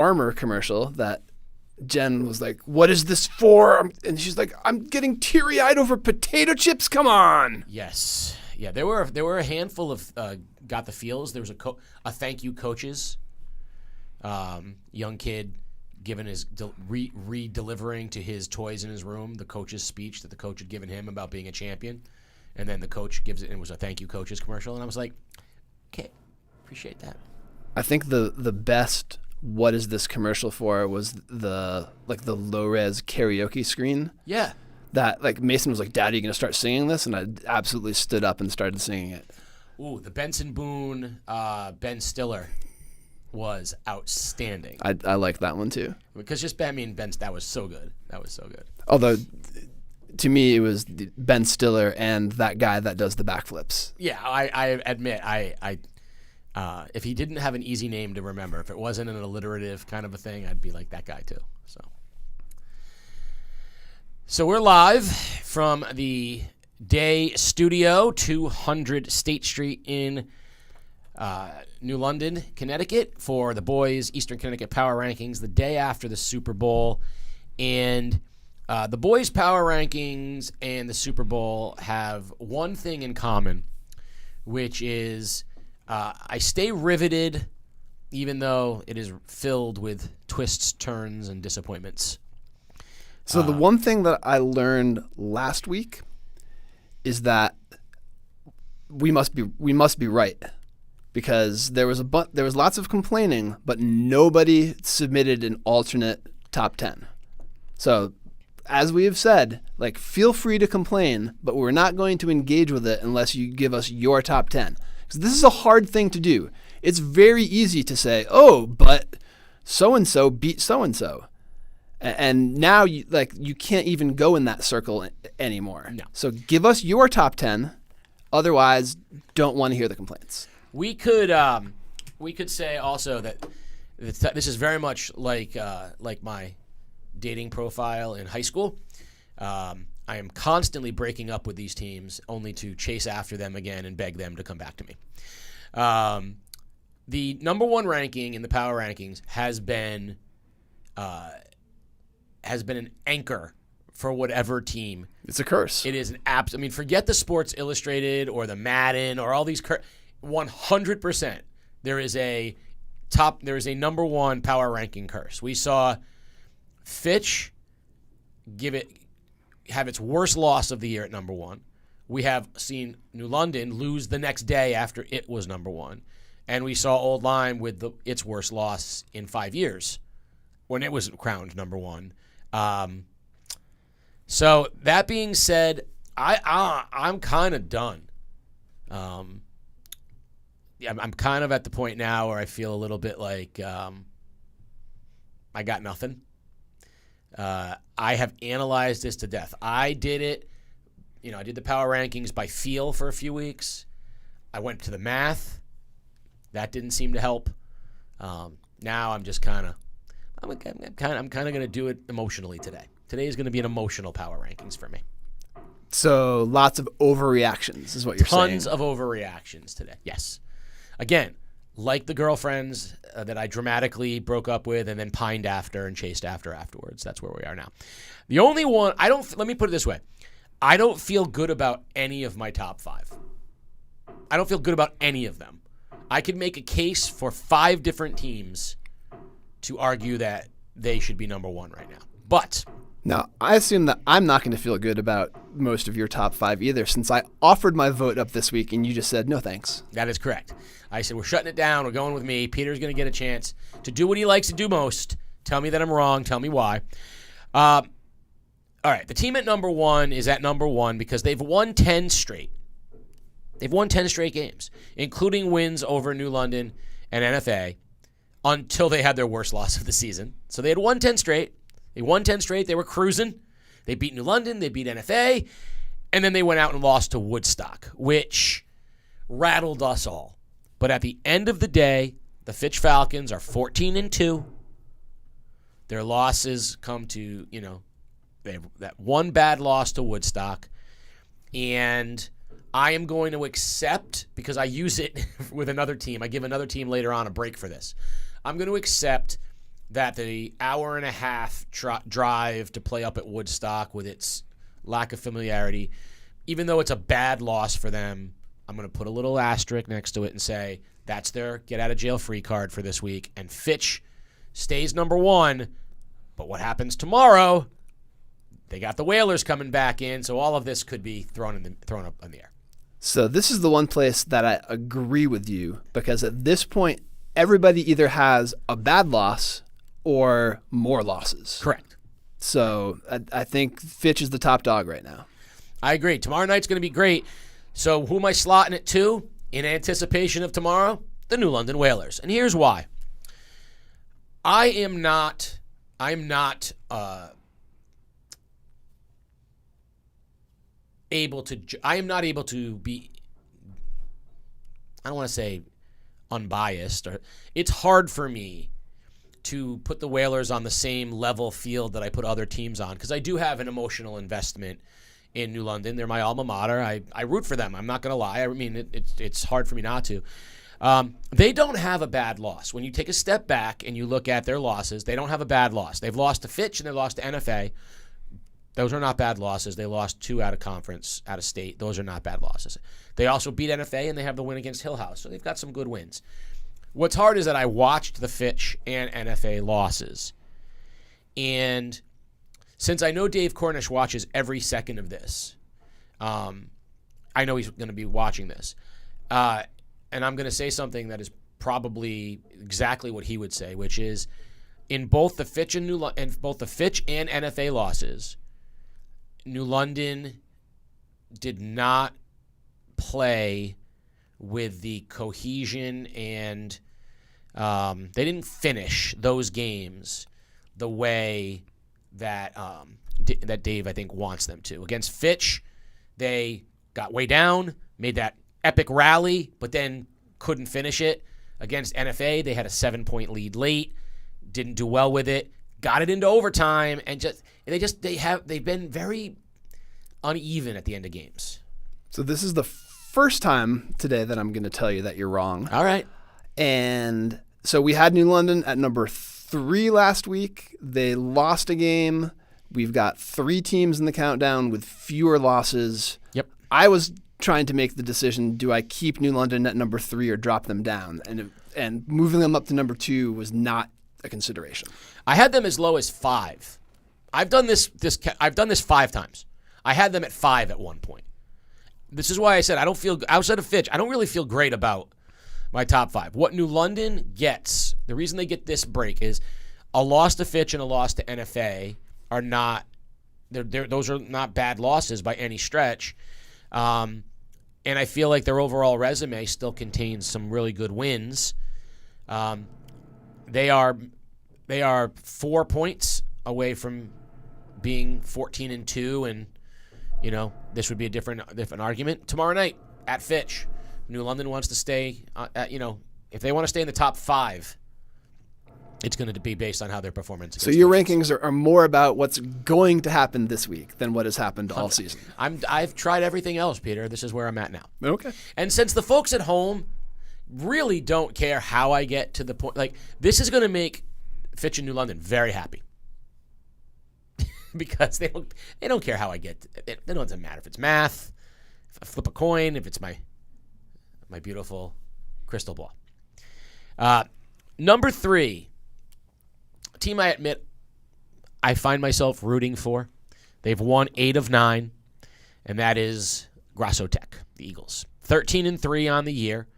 Armor commercial that Jen was like, "What is this for?" And she's like, "I'm getting teary-eyed over potato chips. Come on." Yes. Yeah, there were a handful of got the feels. There was a thank you coaches, young kid giving his re-delivering to his toys in his room the coach's speech that the coach had given him about being a champion, and then the coach gives it, and it was a thank you coaches commercial, and I was like, okay, appreciate that. I think the best "what is this commercial for" was the low-res karaoke screen. Yeah. That like Mason was like, "Dad, are you gonna start singing this?" And I absolutely stood up and started singing it. Ooh, the Benson Boone, Ben Stiller was outstanding. I like that one too. Because just Ben, that was so good. That was so good. Although, to me, it was Ben Stiller and that guy that does the backflips. Yeah, I admit, if he didn't have an easy name to remember, if it wasn't an alliterative kind of a thing, I'd be like that guy too. So we're live from the Day Studio, 200 State Street in New London, Connecticut, for the boys' Eastern Connecticut Power Rankings the day after the Super Bowl. And the boys' Power Rankings and the Super Bowl have one thing in common, which is I stay riveted even though it is filled with twists, turns, and disappointments. So the one thing that I learned last week is that we must be right, because there was lots of complaining, but nobody submitted an alternate top 10. So as we have said, like, feel free to complain, but we're not going to engage with it unless you give us your top 10. Because this is a hard thing to do. It's very easy to say, "Oh, but so and so beat so and so." And now you can't even go in that circle anymore. No. So give us your top 10. Otherwise, don't want to hear the complaints. We could say also that this is very much like my dating profile in high school. I am constantly breaking up with these teams only to chase after them again and beg them to come back to me. The number one ranking in the power rankings has been an anchor for whatever team. It's a curse. It is an forget the Sports Illustrated or the Madden or all these 100%. There is a number one power ranking curse. We saw Fitch have its worst loss of the year at number one. We have seen New London lose the next day after it was number one. And we saw Old Lyme with its worst loss in 5 years when it was crowned number one. So that being said, I'm kind of done. I'm kind of at the point now where I feel a little bit like I got nothing. I have analyzed this to death. I did it. I did the power rankings by feel for a few weeks. I went to the math. That didn't seem to help. Now I'm just kind of. I'm kind of going to do it emotionally today. Today is going to be an emotional power rankings for me. So lots of overreactions is what you're saying. Tons of overreactions today. Yes. Again, like the girlfriends that I dramatically broke up with and then pined after and chased afterwards. That's where we are now. The only one let me put it this way. I don't feel good about any of my top 5. I don't feel good about any of them. I could make a case for 5 different teams to argue that they should be number one right now. But now, I assume that I'm not going to feel good about most of your top 5 either, since I offered my vote up this week and you just said, no thanks. That is correct. I said, we're shutting it down. We're going with me. Peter's going to get a chance to do what he likes to do most. Tell me that I'm wrong. Tell me why. All right. The team at number one is at number one because they've won 10 straight. They've won 10 straight games, including wins over New London and NFA, until they had their worst loss of the season. So they had won 10 straight. They won 10 straight. They were cruising. They beat New London. They beat NFA. And then they went out and lost to Woodstock, which rattled us all. But at the end of the day, the Fitch Falcons are 14-2. Their losses come to, they have that one bad loss to Woodstock. And I am going to accept, because I use it with another team. I give another team later on a break for this. I'm going to accept that the hour-and-a-half drive to play up at Woodstock with its lack of familiarity, even though it's a bad loss for them, I'm going to put a little asterisk next to it and say that's their get-out-of-jail-free card for this week. And Fitch stays number 1, but what happens tomorrow? They got the Whalers coming back in, so all of this could be thrown up in the air. So this is the one place that I agree with you, because at this point, everybody either has a bad loss or more losses. Correct. So I think Fitch is the top dog right now. I agree. Tomorrow night's going to be great. So who am I slotting it to in anticipation of tomorrow? The New London Whalers. And here's why. I'm not able to be, I don't want to say unbiased, or it's hard for me to put the Whalers on the same level field that I put other teams on, because I do have an emotional investment in New London. They're my alma mater. I root for them. I'm not going to lie. I mean, it's hard for me not to. They don't have a bad loss. When you take a step back and you look at their losses, they don't have a bad loss. They've lost to Fitch and they lost to NFA. Those are not bad losses. They lost 2 out of conference, out of state. Those are not bad losses. They also beat NFA, and they have the win against Hill House. So they've got some good wins. What's hard is that I watched the Fitch and NFA losses. And since I know Dave Cornish watches every second of this, I know he's going to be watching this. And I'm going to say something that is probably exactly what he would say, which is in both the Fitch and NFA losses, New London did not play with the cohesion, and they didn't finish those games the way that that Dave, I think, wants them to. Against Fitch, they got way down, made that epic rally, but then couldn't finish it. Against NFA, they had a 7-point lead late, didn't do well with it, got it into overtime, and they've been very uneven at the end of games. So this is the first time today that I'm going to tell you that you're wrong. All right. And so we had New London at number 3 last week. They lost a game. We've got 3 teams in the countdown with fewer losses. Yep. I was trying to make the decision, do I keep New London at number 3 or drop them down? And moving them up to number 2 was not a consideration. I had them as low as 5. I've done this 5 times. I had them at 5 at one point. This is why I said I don't feel, outside of Fitch, I don't really feel great about my top 5. What New London gets, the reason they get this break is a loss to Fitch and a loss to NFA are not, those are not bad losses by any stretch. And I feel like their overall resume still contains some really good wins. They are 4 points away from being 14-2, and this would be a different argument tomorrow night at Fitch. New London wants to stay if they want to stay in the top 5, it's going to be based on how their performance. So your rankings are more about what's going to happen this week than what has happened all season. I've tried everything else, Peter. This is where I'm at now. Okay. And since the folks at home really don't care how I get to the point, like, this is going to make Fitch and New London very happy. Because they don't care how I get. It doesn't matter if it's math, if I flip a coin, if it's my beautiful crystal ball. Number 3, a team I admit I find myself rooting for. They've won 8 of 9, and that is Grasso Tech, the Eagles. 13-3 on the year.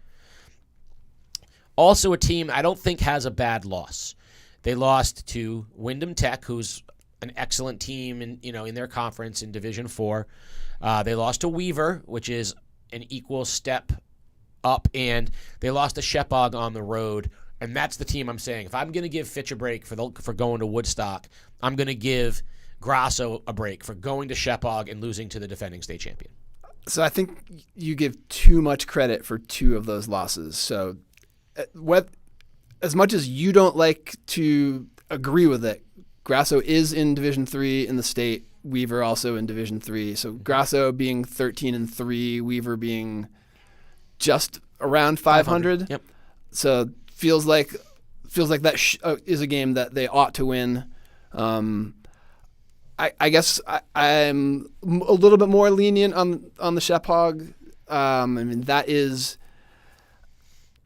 Also a team I don't think has a bad loss. They lost to Wyndham Tech, who's an excellent team in their conference in Division 4. They lost to Weaver, which is an equal step up, and they lost to Shepog on the road. And that's the team I'm saying, if I'm going to give Fitch a break for going to Woodstock, I'm going to give Grasso a break for going to Shepog and losing to the defending state champion. So I think you give too much credit for 2 of those losses. So as much as you don't like to agree with it, Grasso is in Division 3 in the state. Weaver also in Division 3. So Grasso being 13-3, Weaver being just around 500. Yep. So feels like feels like that is a game that they ought to win. I guess I'm a little bit more lenient on the Shep Hog. I mean, that is,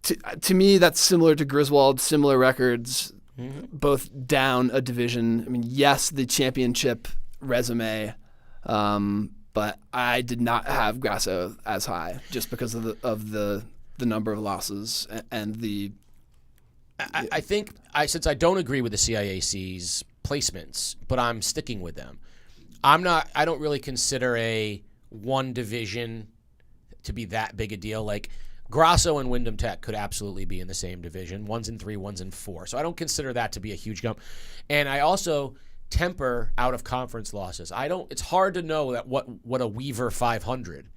to me, that's similar to Griswold, similar records, both down a division. I mean, yes, the championship resume, but I did not have Grasso as high just because of the number of losses and the. I think since I don't agree with the CIAC's placements, but I'm sticking with them. I don't really consider a one division to be that big a deal. Like Grasso and Wyndham Tech could absolutely be in the same division. One's in 3, one's in 4. So I don't consider that to be a huge jump. And I also temper out of conference losses. It's hard to know that what a Weaver 500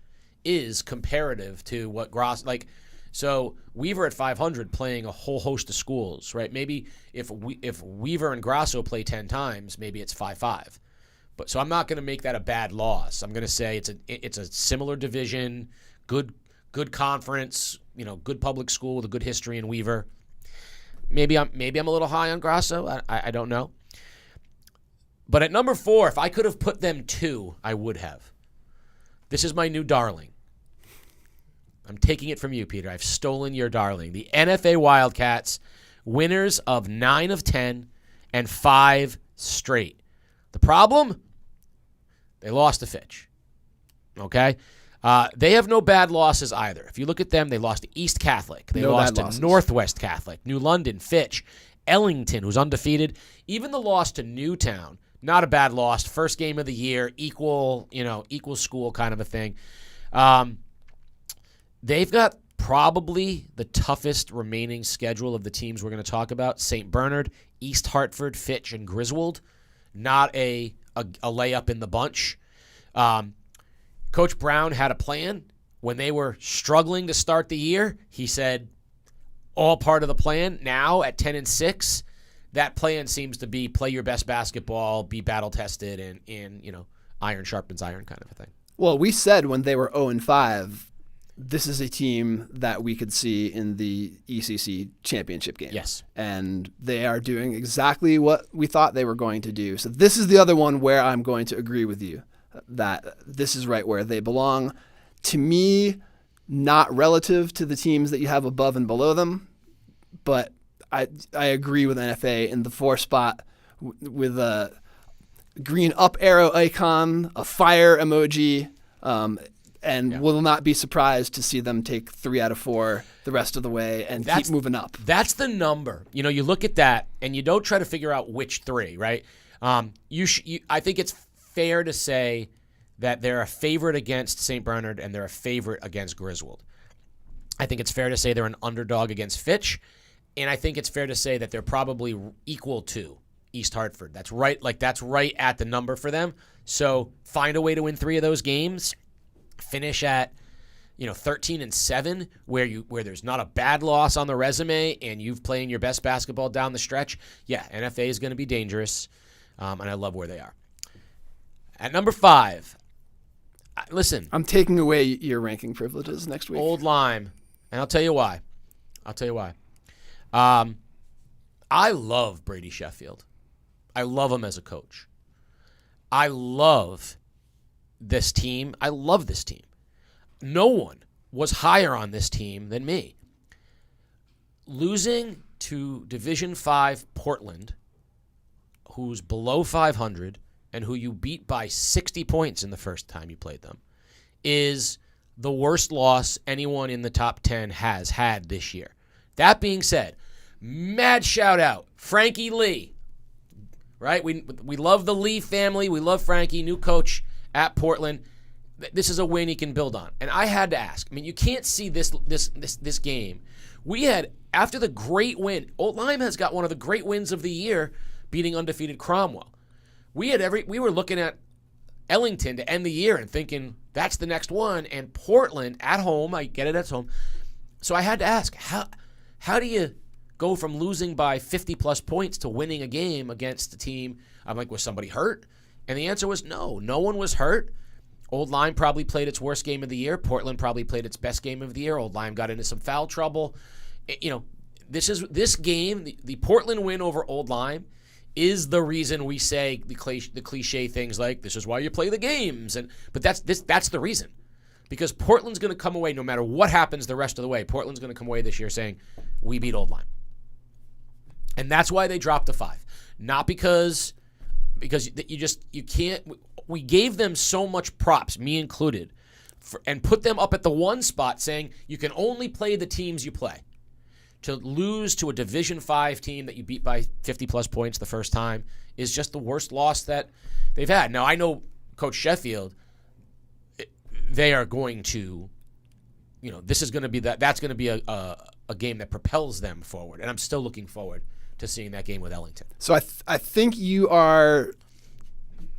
is comparative to what Grasso, like, so Weaver at 500 playing a whole host of schools, right? Maybe if Weaver and Grasso play 10 times, maybe it's 5-5. But so I'm not going to make that a bad loss. I'm going to say it's a similar division, good conference, good public school with a good history in Weaver. Maybe I'm a little high on Grasso. I don't know. But at number 4, if I could have put them 2, I would have. This is my new darling. I'm taking it from you, Peter. I've stolen your darling. The NFA Wildcats, winners of 9 of 10 and 5 straight. The problem? They lost to Fitch. Okay? They have no bad losses either. If you look at them, they lost to East Catholic. They lost to Northwest Catholic, New London, Fitch, Ellington, who's undefeated. Even the loss to Newtown, not a bad loss. First game of the year, equal school kind of a thing. They've got probably the toughest remaining schedule of the teams we're going to talk about. St. Bernard, East Hartford, Fitch, and Griswold. Not a layup in the bunch. Coach Brown had a plan. When they were struggling to start the year, he said, all part of the plan. Now at 10-6, that plan seems to be play your best basketball, be battle-tested, and iron sharpens iron kind of a thing. Well, we said when they were 0-5, this is a team that we could see in the ECC championship game. Yes. And they are doing exactly what we thought they were going to do. So this is the other one where I'm going to agree with you that this is right where they belong. To me, not relative to the teams that you have above and below them, but I agree with NFA in the 4 spot with a green up arrow icon, a fire emoji, will not be surprised to see them take 3 out of 4 the rest of the way and keep moving up. That's the number. You look at that and you don't try to figure out which 3, right? I think it's fair to say that they're a favorite against St. Bernard and they're a favorite against Griswold. I think it's fair to say they're an underdog against Fitch, and I think it's fair to say that they're probably equal to East Hartford. That's right. That's right at the number for them. So find a way to win 3 of those games. Finish at 13-7, where there's not a bad loss on the resume, and you've playing your best basketball down the stretch. Yeah, NFA is going to be dangerous, and I love where they are. At number 5, listen, I'm taking away your ranking privileges next week. Old Lyme, and I'll tell you why. I love Brady Sheffield. I love him as a coach. I love this team. No one was higher on this team than me. Losing to Division 5 Portland, who's below 500 and who you beat by 60 points in the first time you played them, is the worst loss anyone in the top 10 has had this year. That being said, mad shout out, Frankie Lee. Right? We love the Lee family. We love Frankie, new coach at Portland. This is a win he can build on. And I had to ask. I mean, you can't see this game. We had, after the great win, Old Lyme has got one of the great wins of the year, beating undefeated Cromwell. We were looking at Ellington to end the year and thinking that's the next one. And Portland at home, I get it at home. So I had to ask, how do you go from losing by 50-plus points to winning a game against a team? I'm like, was somebody hurt? And the answer was no one was hurt. Old Lyme probably played its worst game of the year. Portland probably played its best game of the year. Old Lyme got into some foul trouble. this game, the Portland win over Old Lyme, is the reason we say the cliche things like this is why you play the games, but that's the reason, because Portland's going to come away no matter what happens the rest of the way. Portland's going to come away this year saying we beat Old Lyme, and that's why they dropped to 5, not because you can't. We gave them so much props, me included, and put them up at the 1 spot, saying you can only play the teams you play. To lose to a Division 5 team that you beat by 50-plus points the first time is just the worst loss that they've had. Now, I know Coach Sheffield, they are going to, this is going to be that's going to be a game that propels them forward. And I'm still looking forward to seeing that game with Ellington. So I think you're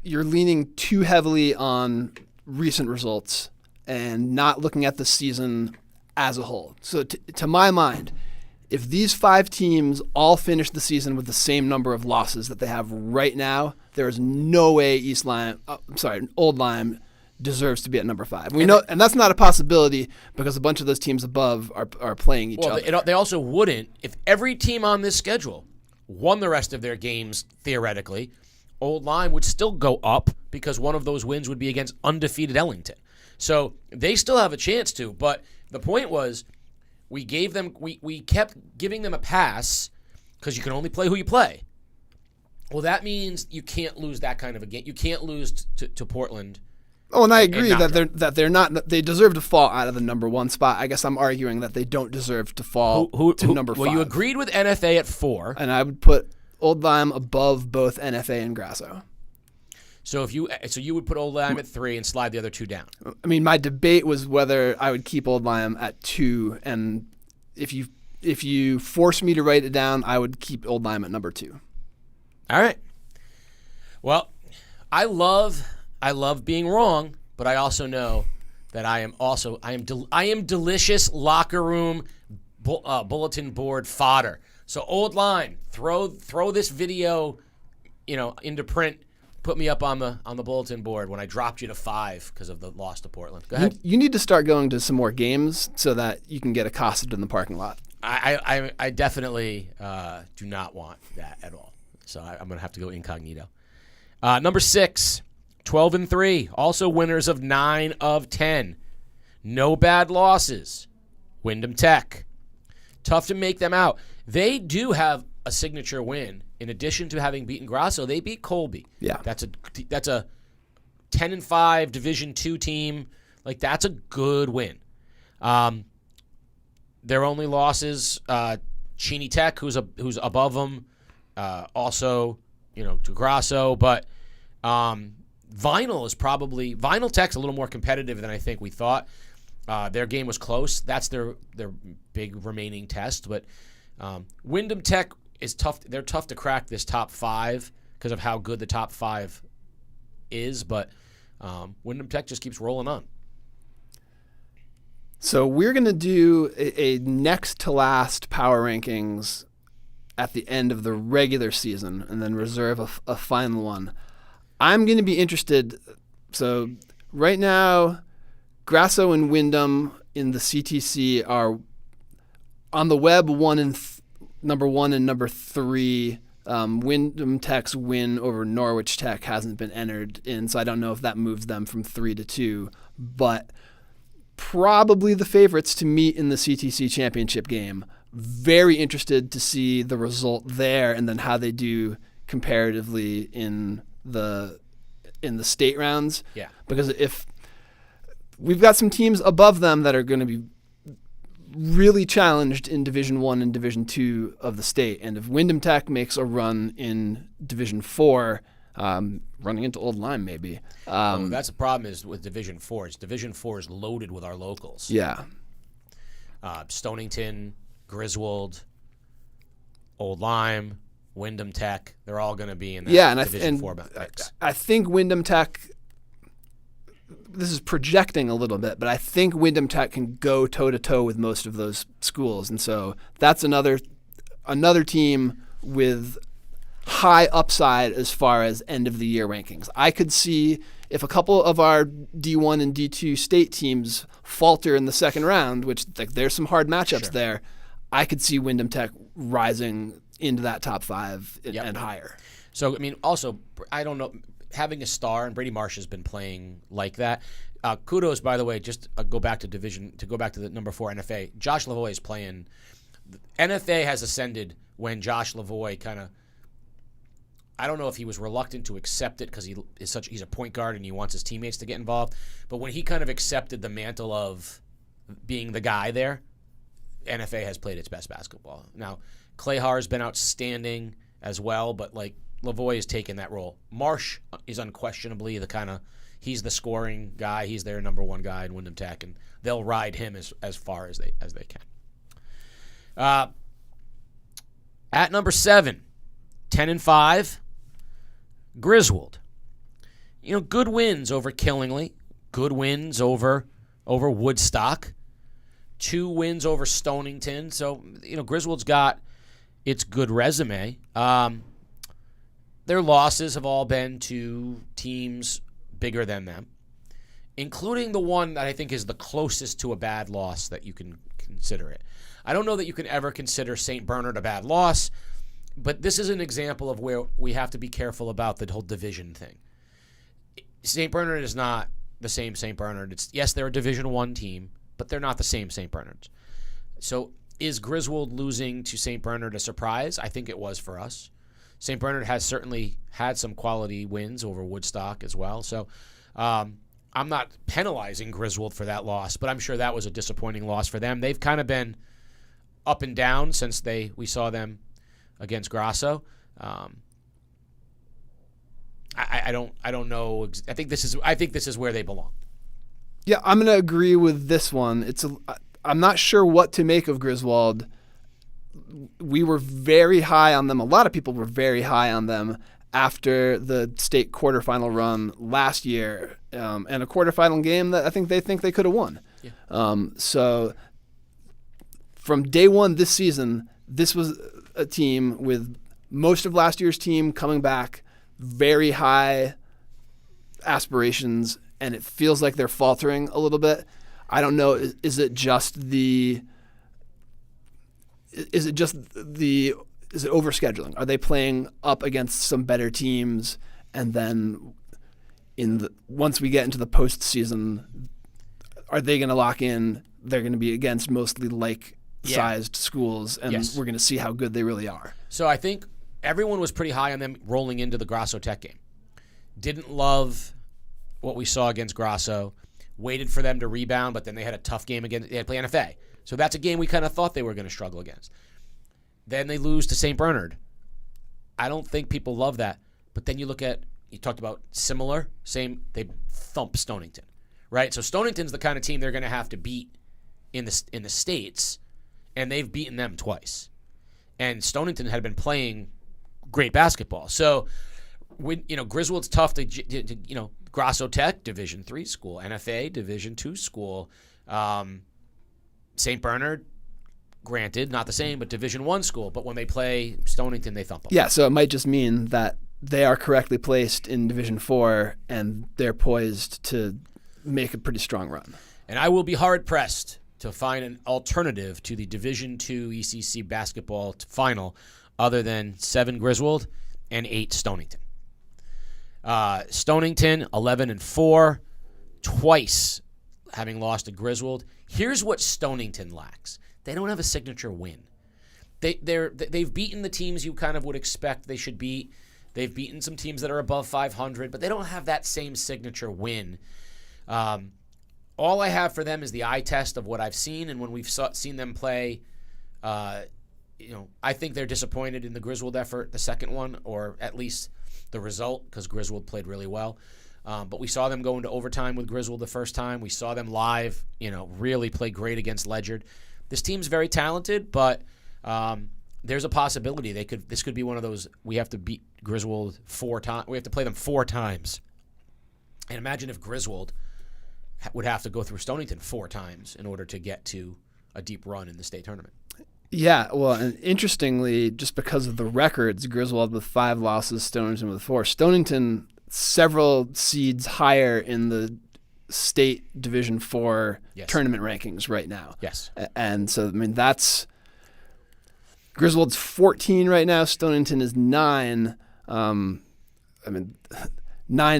leaning too heavily on recent results and not looking at the season as a whole. So to my mind, if these 5 teams all finish the season with the same number of losses that they have right now, there is no way Old Lyme deserves to be at number 5. We know, and that's not a possibility because a bunch of those teams above are playing each other. They also wouldn't if every team on this schedule won the rest of their games. Theoretically, Old Lyme would still go up because one of those wins would be against undefeated Ellington. So they still have a chance to. But the point was, we kept giving them a pass because you can only play who you play. Well, that means you can't lose that kind of a game. You can't lose to Portland. Oh, and I agree they deserve to fall out of the number 1 spot. I guess I'm arguing that they don't deserve to fall to number 5. Well, you agreed with NFA at 4, and I would put Old Lyme above both NFA and Grasso. So you would put Old Lyme at 3 and slide the other 2 down. I mean, my debate was whether I would keep Old Lyme at 2, and if you force me to write it down, I would keep Old Lyme at number 2. All right. Well, I love being wrong, but I also know that I am delicious locker room bulletin board fodder. So Old Lyme, throw this video, into print. Put me up on the bulletin board when I dropped you to 5 because of the loss to Portland. Go ahead. You need to start going to some more games so that you can get accosted in the parking lot. I definitely do not want that at all. So I'm going to have to go incognito. Number 6, 12-3. Also winners of 9 of 10. No bad losses. Wyndham Tech. Tough to make them out. They do have a signature win. In addition to having beaten Grasso, they beat Colby. Yeah, that's a 10-5 Division II team. Like, that's a good win. Their only losses, Cheney Tech, who's above them, also to Grasso, but Vinyl Tech's a little more competitive than I think we thought. Their game was close. That's their big remaining test, but Wyndham Tech is tough. They're tough to crack this top 5 because of how good the top 5 is, but Wyndham Tech just keeps rolling on. So we're going to do a next to last power rankings at the end of the regular season and then reserve a final one. I'm going to be interested. So right now, Grasso and Wyndham in the CTC are on the web number 1 and number 3. Wyndham Tech's win over Norwich Tech hasn't been entered in, so I don't know if that moves them from 3 to 2. But probably the favorites to meet in the CTC championship game. Very interested to see the result there and then how they do comparatively in the state rounds. Yeah. Because if we've got some teams above them that are going to be really challenged in Division 1 and Division 2 of the state. And if Wyndham Tech makes a run in Division 4, running into Old Lyme maybe. That's the problem is with Division 4. Division 4 is loaded with our locals. Yeah. Stonington, Griswold, Old Lyme, Wyndham Tech, they're all going to be in that Division 4 mix. I think Wyndham Tech, this is projecting a little bit, but I think Wyndham Tech can go toe-to-toe with most of those schools. And so that's another team with high upside as far as end-of-the-year rankings. I could see if a couple of our D1 and D2 state teams falter in the second round, which there's some hard matchups there, I could see Wyndham Tech rising into that top 5 and higher. So, I mean, also, I don't know, having a star, and Brady Marsh has been playing like that. Kudos, by the way, just go back to the number 4 NFA. Josh Lavoie is playing. NFA has ascended when Josh Lavoie kind of, I don't know if he was reluctant to accept it because he's a point guard and he wants his teammates to get involved. But when he kind of accepted the mantle of being the guy there, NFA has played its best basketball. Now, Clayhar has been outstanding as well, but like Lavoie has taken that role. Marsh is unquestionably he's the scoring guy. He's their number 1 guy in Wyndham Tech, and they'll ride him as far as they can. At number 7, 10-5, Griswold. Good wins over Killingly, good wins over Woodstock, 2 wins over Stonington. So, Griswold's got its good resume. Their losses have all been to teams bigger than them, including the one that I think is the closest to a bad loss that you can consider it. I don't know that you can ever consider St. Bernard a bad loss, but this is an example of where we have to be careful about the whole division thing. St. Bernard is not the same St. Bernard. Yes, they're a Division I team, but they're not the same St. Bernards. So is Griswold losing to St. Bernard a surprise? I think it was for us. St. Bernard has certainly had some quality wins over Woodstock as well. So I'm not penalizing Griswold for that loss, but I'm sure that was a disappointing loss for them. They've kind of been up and down since we saw them against Grasso. I don't know. I think this is where they belong. Yeah, I'm going to agree with this one. I'm not sure what to make of Griswold. We were very high on them. A lot of people were very high on them after the state quarterfinal run last year, and a quarterfinal game that I think they could have won. Yeah. So from day one this season, this was a team with most of last year's team coming back, very high aspirations, and it feels like they're faltering a little bit. I don't know. Is it overscheduling? Are they playing up against some better teams, and then once we get into the postseason, are they going to lock in? They're going to be against mostly like-sized schools, and we're going to see how good they really are. So I think everyone was pretty high on them rolling into the Grasso Tech game. Didn't love what we saw against Grasso. Waited for them to rebound, but then they had a tough game against. They had to play NFA. So that's a game we kind of thought they were going to struggle against. Then they lose to St. Bernard. I don't think people love that. But then you talked about they thump Stonington, right? So Stonington's the kind of team they're going to have to beat in the States, and they've beaten them twice. And Stonington had been playing great basketball. So when Griswold's tough to Grasso Tech, Division III school, NFA, Division II school, St. Bernard, granted, not the same, but Division I school. But when they play Stonington, they thump them. Yeah, so it might just mean that they are correctly placed in Division IV, and they're poised to make a pretty strong run. And I will be hard-pressed to find an alternative to the Division II ECC basketball final other than 7 Griswold and 8 Stonington. Stonington, 11-4, twice having lost to Griswold. Here's what Stonington lacks. They don't have a signature win. They've beaten the teams you kind of would expect they should beat. They've beaten some teams that are above 500, but they don't have that same signature win. All I have for them is the eye test of what I've seen, and when we've seen them play, I think they're disappointed in the Griswold effort, the second one, or at least the result, because Griswold played really well. But we saw them go into overtime with Griswold the first time. We saw them live, really play great against Ledyard. This team's very talented, but there's a possibility this could be one of those, we have to beat Griswold 4 times. We have to play them 4 times. And imagine if Griswold would have to go through Stonington 4 times in order to get to a deep run in the state tournament. Yeah, well, and interestingly, just because of the records, Griswold with 5 losses, Stonington with 4. Stonington several seeds higher in the state Division IV tournament rankings right now. Yes. And so, I mean, that's Griswold's 14 right now. Stonington is 9. 9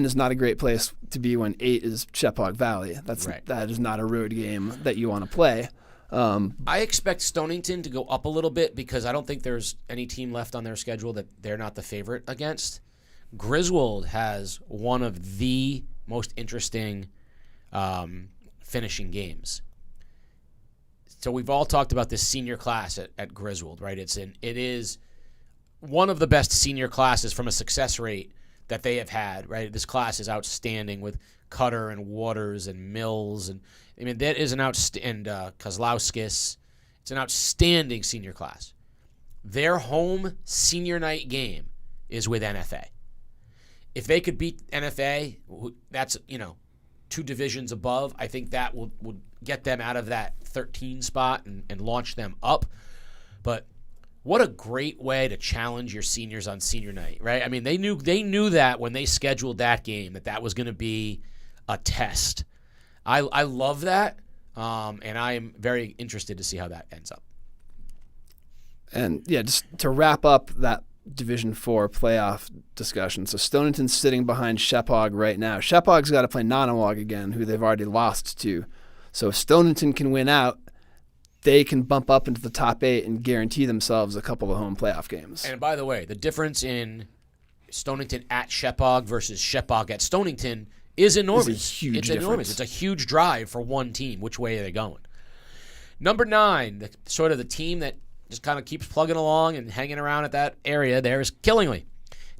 is not a great place to be when 8 is Shephog Valley. That is not a road game that you want to play. I expect Stonington to go up a little bit because I don't think there's any team left on their schedule that they're not the favorite against. Griswold has one of the most interesting finishing games. So we've all talked about this senior class at Griswold, right? It is one of the best senior classes from a success rate that they have had, right? This class is outstanding with Cutter and Waters and Mills, and I mean that is and Kozlowskis. It's an outstanding senior class. Their home senior night game is with NFA. If they could beat NFA, that's 2 divisions above. I think that would get them out of that 13 spot and launch them up. But what a great way to challenge your seniors on senior night, right? I mean, they knew that when they scheduled that game that was going to be a test. I love that, and I am very interested to see how that ends up. And yeah, just to wrap up that Division 4 playoff discussion. So Stonington's sitting behind Shephog right now. Shephog's got to play Nonawag again, who they've already lost to. So if Stonington can win out, they can bump up into the top 8 and guarantee themselves a couple of home playoff games. And by the way, the difference in Stonington at Shephog versus Shephog at Stonington is enormous. It's enormous. It's a huge drive for one team. Which way are they going? Number 9, the team that just kind of keeps plugging along and hanging around at that area there is Killingly.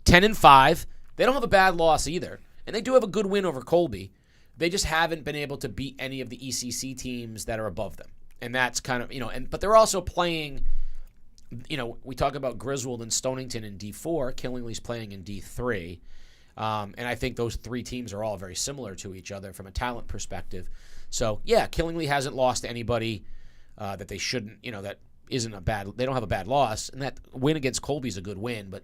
10-5. They don't have a bad loss either. And they do have a good win over Colby. They just haven't been able to beat any of the ECC teams that are above them. And that's kind of, but they're also playing, we talk about Griswold and Stonington in D4. Killingly's playing in D3. And I think those 3 teams are all very similar to each other from a talent perspective. So, yeah, Killingly hasn't lost to anybody that they shouldn't, that isn't they don't have a bad loss. And that win against Colby's a good win, but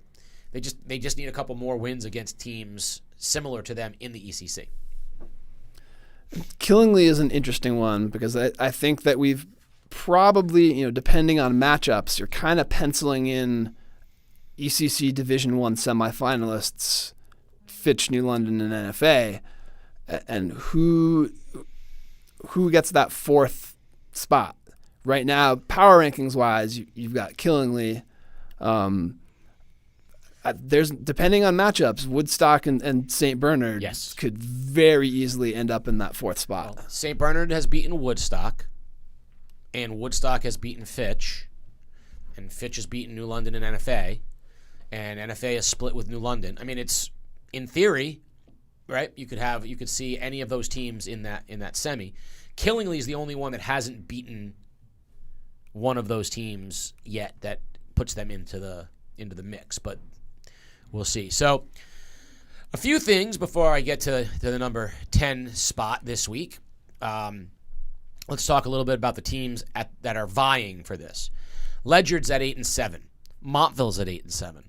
they just need a couple more wins against teams similar to them in the ECC. Killingly is an interesting one because I think that we've probably, depending on matchups, you're kind of penciling in ECC Division 1 semifinalists, Fitch, New London, and NFA, and who gets that 4th spot. Right now, power rankings-wise, you've got Killingly. There's depending on matchups, Woodstock and St. Bernard could very easily end up in that 4th spot. Well, St. Bernard has beaten Woodstock, and Woodstock has beaten Fitch, and Fitch has beaten New London and NFA, and NFA is split with New London. I mean, it's in theory, right? You could see any of those teams in that semi. Killingly is the only one that hasn't beaten one of those teams yet that puts them into the mix, but we'll see. So a few things before I get to the number 10 spot this week. Let's talk a little bit about the teams that are vying for this. Ledyard's at 8-7. Montville's at 8-7.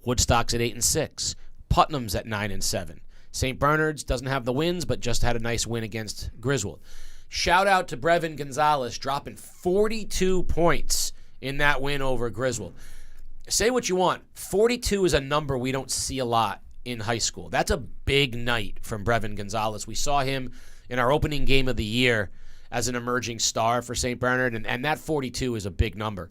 Woodstock's at 8-6. Putnam's at 9-7. St. Bernard's doesn't have the wins, but just had a nice win against Griswold. Shout out to Brevin Gonzalez dropping 42 points in that win over Griswold. Say what you want. 42 is a number we don't see a lot in high school. That's a big night from Brevin Gonzalez. We saw him in our opening game of the year as an emerging star for St. Bernard, and that 42 is a big number.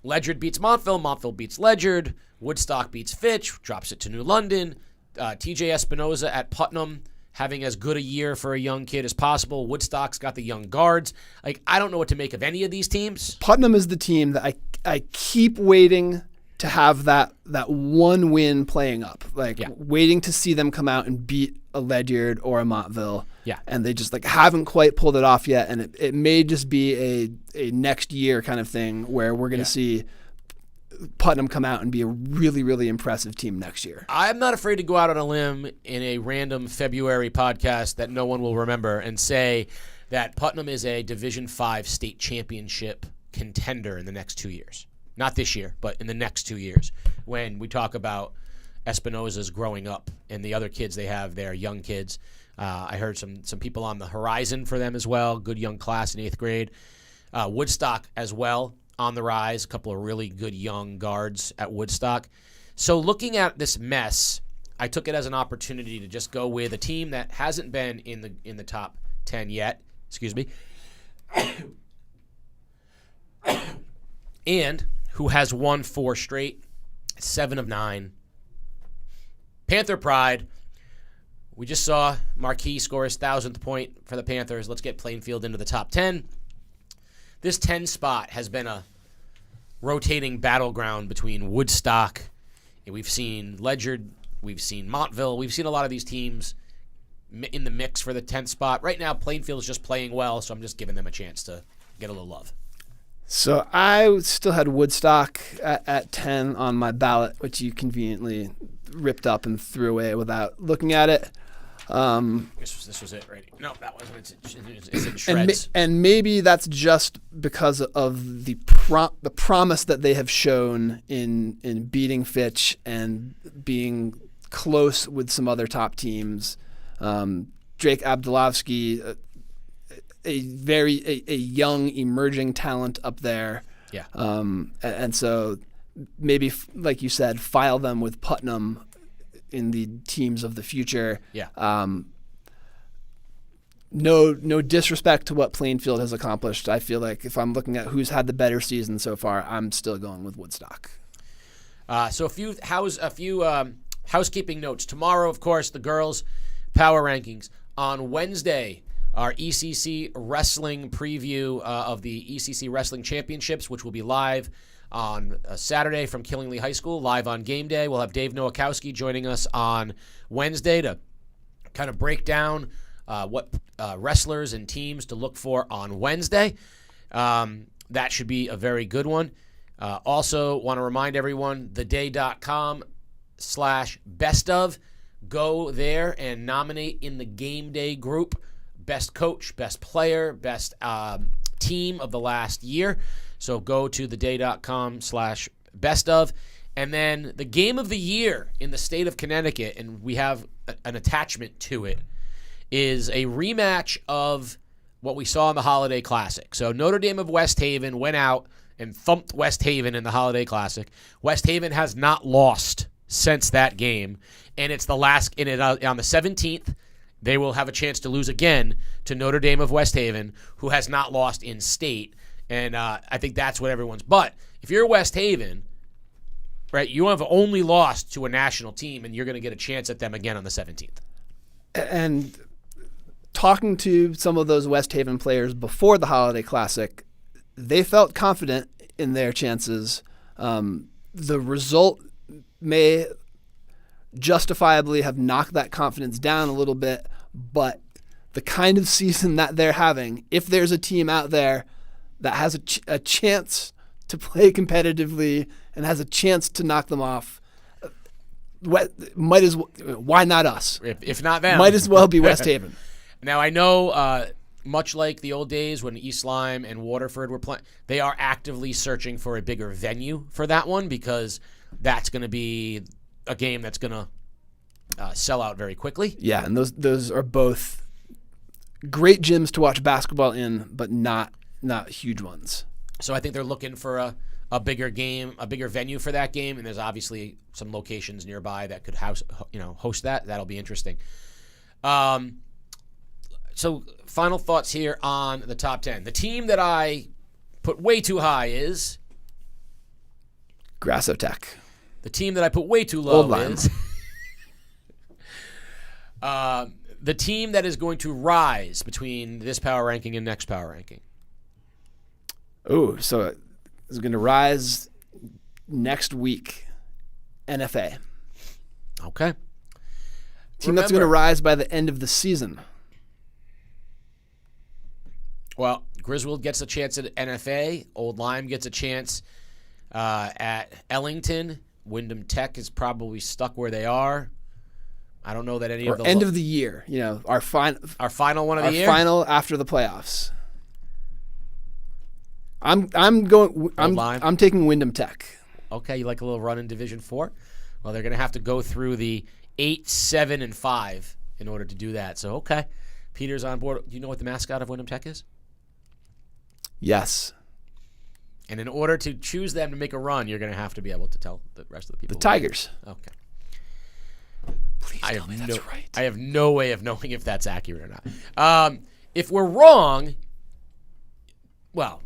Ledyard beats Montville. Montville beats Ledyard. Woodstock beats Fitch, drops it to New London. TJ Espinoza at Putnam, having as good a year for a young kid as possible. Woodstock's got the young guards. I don't know what to make of any of these teams. Putnam is the team that I keep waiting to have that one win playing up. Waiting to see them come out and beat a Ledyard or a Montville. Yeah. And they just haven't quite pulled it off yet. And it may just be a next year kind of thing where we're going to see Putnam come out and be a really, really impressive team next year. I'm not afraid to go out on a limb in a random February podcast that no one will remember and say that Putnam is a Division 5 state championship contender in the next 2 years. Not this year, but in the next 2 years. When we talk about Espinoza's growing up and the other kids they have there, young kids. I heard some people on the horizon for them as well. Good young class in 8th grade. Woodstock as well. on the rise, a couple of really good young guards at Woodstock. So looking at this mess, I took it as an opportunity to just go with a team that hasn't been in the top 10 yet. Excuse me. And who has won 4 straight, 7 of 9. Panther Pride. We just saw Marquis score his 1,000th point for the Panthers. Let's get Plainfield into the top 10. This 10 spot has been a rotating battleground between Woodstock. And we've seen Ledyard. We've seen Montville. We've seen a lot of these teams in the mix for the 10th spot. Right now, Plainfield's just playing well, so I'm just giving them a chance to get a little love. So I still had Woodstock at 10 on my ballot, which you conveniently ripped up and threw away without looking at it. This was it, right? No, that wasn't. It's in shreds. And maybe that's just because of the promise that they have shown in beating Fitch and being close with some other top teams. Drake Abdulovsky, a young emerging talent up there. Yeah. And so maybe, like you said, file them with Putnam in the teams of the future. Yeah. No disrespect to what Plainfield has accomplished. I feel like if I'm looking at who's had the better season so far, I'm still going with Woodstock. So a few housekeeping notes. Tomorrow, of course, the girls' power rankings. On Wednesday, our ECC wrestling preview of the ECC Wrestling Championships, which will be live on Saturday from Killingly High School, live on game day. We'll have Dave Nowakowski joining us on Wednesday to kind of break down what wrestlers and teams to look for on Wednesday. That should be a very good one. Also, want to remind everyone, theday.com/bestof. Go there and nominate in the game day group best coach, best player, best team of the last year. So go to theday.com/bestof. And then the game of the year in the state of Connecticut, and we have an attachment to it, is a rematch of what we saw in the Holiday Classic. So Notre Dame of West Haven went out and thumped West Haven in the Holiday Classic. West Haven has not lost since that game, and it's the last. On the 17th, they will have a chance to lose again to Notre Dame of West Haven, who has not lost in state. And I think that's what everyone's. But if you're West Haven, right, you have only lost to a national team, and you're going to get a chance at them again on the 17th. And talking to some of those West Haven players before the Holiday Classic, they felt confident in their chances. The result may justifiably have knocked that confidence down a little bit, but the kind of season that they're having, if there's a team out there that has a chance to play competitively and has a chance to knock them off, why not us? If not them. Might as well be West Haven. Now, I know much like the old days when East Lyme and Waterford were playing, they are actively searching for a bigger venue for that one, because that's going to be a game that's going to sell out very quickly. Yeah, and those are both great gyms to watch basketball in, but not huge ones. So I think they're looking for a bigger game, a bigger venue for that game, and there's obviously some locations nearby that could host that. That'll be interesting. So final thoughts here on the top 10. The team that I put way too high is Grasso Tech. The team that I put way too low is the team that is going to rise between this power ranking and next power ranking. Oh, so it's going to rise next week. NFA. Okay. Team that's going to rise by the end of the season. Well, Griswold gets a chance at NFA. Old Lyme gets a chance at Ellington. Wyndham Tech is probably stuck where they are. I don't know that any of the end of the year. Our final one of the year. Our final after the playoffs. I'm taking Wyndham Tech. Okay, you like a little run in Division 4? Well, they're going to have to go through the 8, 7, and 5 in order to do that. So, okay. Peter's on board. Do you know what the mascot of Wyndham Tech is? Yes. And in order to choose them to make a run, you're going to have to be able to tell the rest of the people. The Tigers. Okay. Please tell me that's right. I have no way of knowing if that's accurate or not. If we're wrong, well,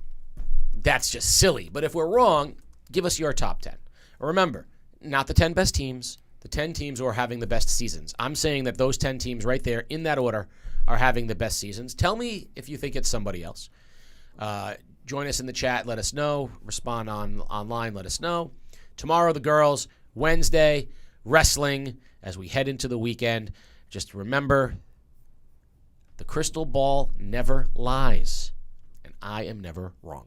that's just silly. But if we're wrong, give us your top 10. Remember, not the 10 best teams, the 10 teams who are having the best seasons. I'm saying that those 10 teams right there in that order are having the best seasons. Tell me if you think it's somebody else. Join us in the chat. Let us know. Respond online. Let us know. Tomorrow, the girls. Wednesday, wrestling as we head into the weekend. Just remember, the crystal ball never lies, and I am never wrong.